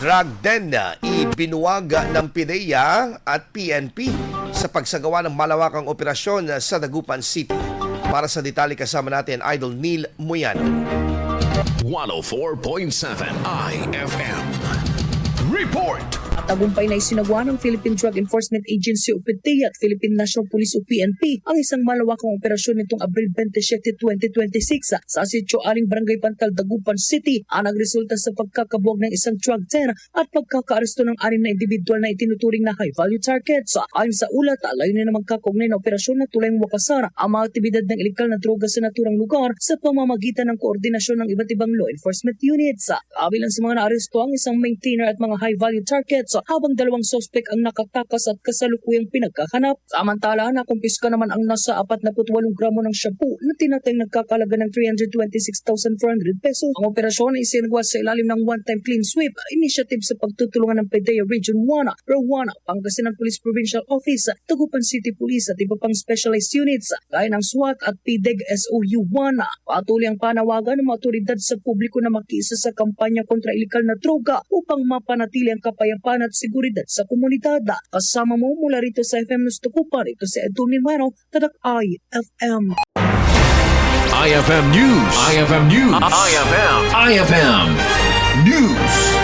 Drug den na ibinuwag ng PIDEA at PNP sa pagsagawa ng malawakang operasyon sa Dagupan City. Para sa detalye kasama natin, Idol Neil Muyano. 104.7 IFM. Report! Tagumpay na isinagawa ng Philippine Drug Enforcement Agency o PIDEA at Philippine National Police o PNP ang isang malawakang operasyon nitong Abril 27, 2026 sa Sitio Aling Barangay Pantal, Dagupan City ang nagresulta sa pagkakabuwag ng isang drug den at pagkakaaresto ng 6 na individual na itinuturing na high-value targets. Ayon sa ulat, layunin na magkakaugnay na operasyon na tulayang wakasan ang mga aktibidad ng ilegal na droga sa naturang lugar sa pamamagitan ng koordinasyon ng iba't ibang law enforcement units. Kabilang sa mga naaresto ang isang maintainer at mga high-value targets habang 2 sospek ang nakatakas at kasalukuyang pinagkahanap. Samantala, nakumpiska naman ang nasa 48 gramo ng shabu na tinatayang nagkakalaga ng 326,400 pesos. Ang operasyon ay isinagawa sa ilalim ng one-time clean sweep initiative sa pagtutulungan ng PIDEA Region 1, Rowana, Pangasinan Police Provincial Office, Dagupan City Police at iba pang specialized units gaya ng SWAT at PDEG SOU 1. Patuloy ang panawagan ng mga otoridad sa publiko na makiisa sa kampanya kontra ilegal na droga upang mapanatili ang kapayapaan at seguridad sa komunidad. Kasama mo mula rito sa FM News Dagupan, ito si Edwin Mimano, Tadak IFM. IFM News. IFM News. IFM News.